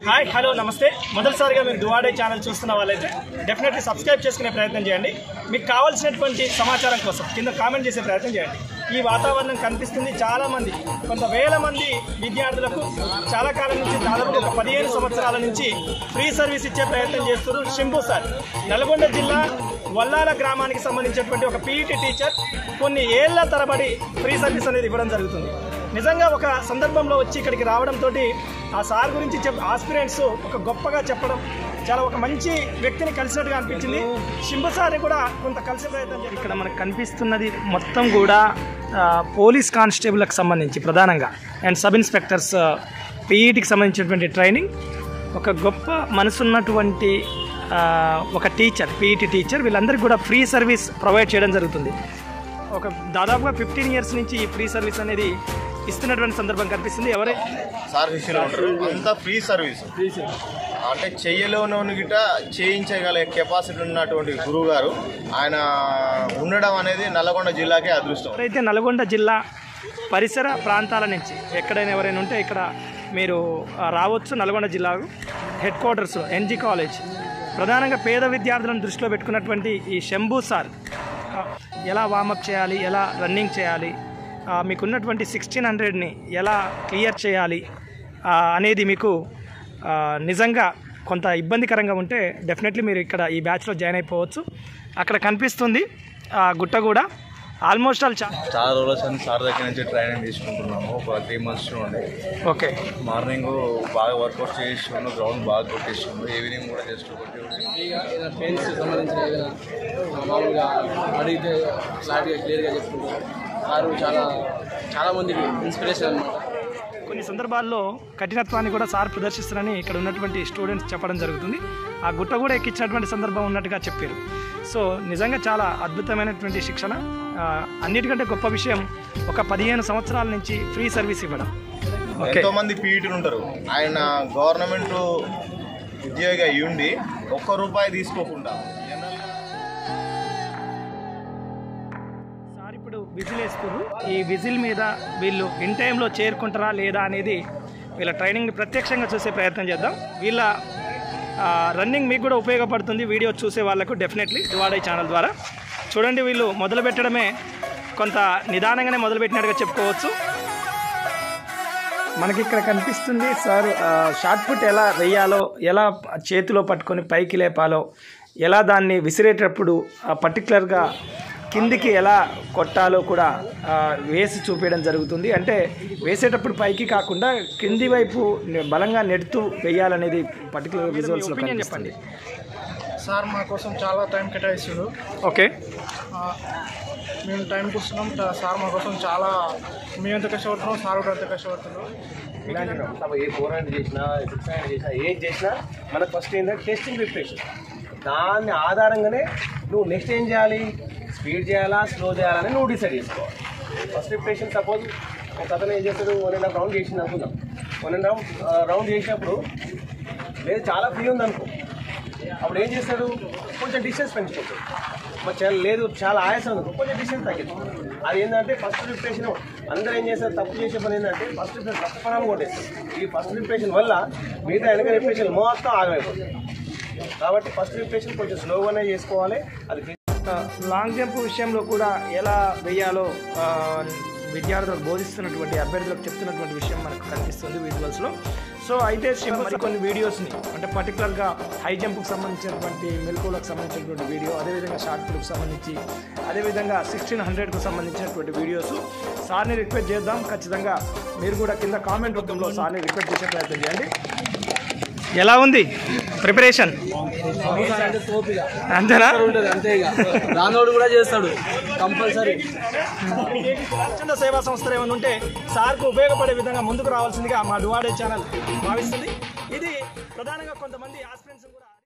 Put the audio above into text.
Hi hello నమస్తే. మొదటిసారిగా మీరు దువాడే ఛానల్ చూస్తున్న వాళ్ళైతే డెఫినెట్లీ సబ్స్క్రైబ్ చేసుకునే ప్రయత్నం చేయండి. మీకు కావాల్సినటువంటి సమాచారం కోసం కింద కామెంట్ చేసే ప్రయత్నం చేయండి. ఈ వాతావరణం కనిపిస్తుంది. చాలామంది కొంత వేల మంది విద్యార్థులకు చాలా కాలం నుంచి దాదాపు ఒక 15 సంవత్సరాల నుంచి ఫ్రీ సర్వీస్ ఇచ్చే ప్రయత్నం చేస్తున్నారు శంభు సార్. నల్గొండ జిల్లా వల్లాల గ్రామానికి సంబంధించినటువంటి ఒక పీఈటీ టీచర్ కొన్ని ఏళ్ల తరబడి ఫ్రీ సర్వీస్ అనేది ఇవ్వడం జరుగుతుంది. నిజంగా ఒక సందర్భంలో వచ్చి ఇక్కడికి రావడంతో ఆ సార్ గురించి ఆస్పిరెంట్స్ ఒక గొప్పగా చెప్పడం, చాలా ఒక మంచి వ్యక్తిని కలిసినట్టుగా అనిపించింది. శంభు సార్ని కూడా కొంత కలిసే ప్రయత్నం చేసి ఇక్కడ మనకు కనిపిస్తున్నది మొత్తం కూడా పోలీస్ కానిస్టేబుల్కి సంబంధించి ప్రధానంగా అండ్ సబ్ ఇన్స్పెక్టర్స్ పీఈటీకి సంబంధించినటువంటి ట్రైనింగ్. ఒక గొప్ప మనసున్నటువంటి ఒక టీచర్, పీఈటీ టీచర్, వీళ్ళందరికీ కూడా ఫ్రీ సర్వీస్ ప్రొవైడ్ చేయడం జరుగుతుంది. ఒక దాదాపుగా 15 years నుంచి ఈ ఫ్రీ సర్వీస్ అనేది ఇస్తున్నటువంటి సందర్భం కనిపిస్తుంది. ఎవరే సార్ శిష్యులు ఉంటారు, అంతా ఫ్రీ సర్వీస్. అంటే చెయ్యలోని గిట చేయించగల కెపాసిటీ ఉన్నటువంటి గురువు గారు ఆయన ఉండడం అనేది నల్గొండ జిల్లాకే అదృష్టం. అయితే నల్గొండ జిల్లా పరిసర ప్రాంతాల నుంచి ఎక్కడైనా ఎవరైనా ఉంటే ఇక్కడ మీరు రావచ్చు. నల్గొండ జిల్లా హెడ్ క్వార్టర్స్ ఎన్జీ కాలేజ్ ప్రధానంగా పేద విద్యార్థులను దృష్టిలో పెట్టుకున్నటువంటి ఈ శంభు సార్ ఎలా వార్మప్ చేయాలి, ఎలా రన్నింగ్ చేయాలి, మీకున్నటువంటి 1600ని ఎలా క్లియర్ చేయాలి అనేది మీకు నిజంగా కొంత ఇబ్బందికరంగా ఉంటే డెఫినెట్లీ మీరు ఇక్కడ ఈ బ్యాచ్లో జాయిన్ అయిపోవచ్చు. అక్కడ కనిపిస్తుంది గుట్ట కూడా ఆల్మోస్ట్ చాలా రోజుల సార్ దగ్గర నుంచి ట్రైనింగ్ తీసుకుంటున్నాము. ఒక 3 months నుండి. ఓకే, మార్నింగ్ బాగా వర్కౌట్ చేస్తున్నాం, గ్రౌండ్ బాగా కొట్టేస్తున్నాం, ఈవినింగ్ కూడా జస్ట్ పెయిన్స్ సంబంధించిన ఏదైనా మామూలుగా అడిగితే క్లారిటీగా క్లియర్గా చెప్తుంటారు. సారు చాలా మందికి ఇన్స్పిరేషన్ అనమాట. కొన్ని సందర్భాల్లో కఠినత్వాన్ని కూడా సార్ ప్రదర్శిస్తారని ఇక్కడ ఉన్నటువంటి స్టూడెంట్స్ చెప్పడం జరుగుతుంది. ఆ గుట్ట కూడా ఎక్కించినటువంటి సందర్భం ఉన్నట్టుగా చెప్పారు. సో నిజంగా చాలా అద్భుతమైనటువంటి శిక్షణ. అన్నిటికంటే గొప్ప విషయం ఒక 15 సంవత్సరాల నుంచి ఫ్రీ సర్వీస్ ఇవ్వడం. ఎంతో మంది పీఈటీలు ఉంటారు. ఆయన గవర్నమెంట్ ఉద్యోగి అయ్యి ఉండి ₹1 తీసుకోకుండా సార్ ఇప్పుడు విజిల్ వేస్తారు. ఈ విజిల్ మీద వీళ్ళు ఇన్ టైంలో చేరుకుంటారా లేదా అనేది వీళ్ళ ట్రైనింగ్ ప్రత్యక్షంగా చూసే ప్రయత్నం చేద్దాం. వీళ్ళ రన్నింగ్ మీకు కూడా ఉపయోగపడుతుంది. వీడియో చూసే వాళ్ళకు డెఫినెట్లీ దువాడే ఛానల్ ద్వారా చూడండి. వీళ్ళు మొదలు పెట్టడమే కొంత నిదానంగానే మొదలుపెట్టినట్టుగా చెప్పుకోవచ్చు. మనకి ఇక్కడ కనిపిస్తుంది సార్ షార్ట్ పుట్ ఎలా వేయాలో, ఎలా చేతిలో పట్టుకొని పైకి లేపాలో, ఎలా దాన్ని విసిరేటప్పుడు పర్టికులర్గా కిందికి ఎలా కొట్టాలో కూడా వేసి చూపించడం జరుగుతుంది. అంటే వేసేటప్పుడు పైకి కాకుండా కింది వైపు బలంగా నెడుతూ వేయాలనేది పర్టికులర్ విజువల్స్లో చెప్పండి. సార్ మా కోసం చాలా టైం కేటాయిస్తాడు. ఓకే, మేము టైం కూర్చున్నాం. సార్ మా కోసం చాలా, మేము ఎంత కష్టపడుతున్నాం సార్ కూడా ఎంత కష్టపడుతున్నాం. ఏ 400 చేసినా 600 చేసినా ఏం చేసినా మనకు ఫస్ట్ ఏంటంటే టెస్టింగ్ ప్రిపరేషన్. దాన్ని ఆధారంగానే నువ్వు నెక్స్ట్ ఏం చేయాలి, స్పీడ్ చేయాలా స్లో చేయాలని నువ్వు డిసైడ్ చేసుకోవాలి. ఫస్ట్ ప్రిపరేషన్ సపోజ్ ఒక అతను ఏం చేస్తాడు, 1.5 round చేసింది అనుకుందాం. 1.5 round చేసినప్పుడు లేదు చాలా ఫ్రీ ఉంది అనుకో, అప్పుడు ఏం చేస్తాడు, కొంచెం డిస్టెన్స్ పెంచుకుంటాడు. మరి లేదు చాలా ఆయాసం అనుకో, కొంచెం డిస్టెన్స్ తగ్గిస్తుంది. అది ఏంటంటే ఫస్ట్ ప్రిపరేషన్ అందరూ ఏం చేస్తారు, తప్పు చేసే పని ఏంటంటే ఫస్ట్ ప్రిపరేషన్ రక్తపరాలు కొట్టేస్తారు. ఈ ఫస్ట్ ప్రిపరేషన్ వల్ల మిగతా వెనక ప్రిపరేషన్ మొత్తం ఆగమైపోతుంది. కాబట్టి ఫస్ట్ ప్రిపరేషన్ కొంచెం స్లోగానే చేసుకోవాలి. అది లాంగ్ జంప్ విషయంలో కూడా ఎలా వేయాలో విద్యార్థులకు బోధిస్తున్నటువంటి అభ్యర్థులకు చెప్తున్నటువంటి విషయం మనకు కనిపిస్తుంది విజువల్స్లో. సో అయితే మరి కొన్ని వీడియోస్ని అంటే పర్టికులర్గా హై జంప్కి సంబంధించినటువంటి మెలకువలకు సంబంధించినటువంటి వీడియో, అదేవిధంగా షార్ట్ పుట్కి సంబంధించి, అదేవిధంగా 1600కు సంబంధించినటువంటి వీడియోస్ సార్ని రిక్వెస్ట్ చేద్దాం. ఖచ్చితంగా మీరు కూడా కింద కామెంట్ రూపంలో సార్ని రిక్వెస్ట్ చేసే ప్రయత్నం చేయండి. ఎలా ఉంది ప్రిపరేషన్? అంతేనా? అంతే, ఇక దానోడు కూడా చేస్తాడు కంపల్సరీ. స్వచ్ఛంద సేవా సంస్థలు ఏమైనా ఉంటే సార్కు ఉపయోగపడే విధంగా ముందుకు రావాల్సిందిగా మా దువాడే ఛానల్ భావిస్తుంది. ఇది ప్రధానంగా కొంతమంది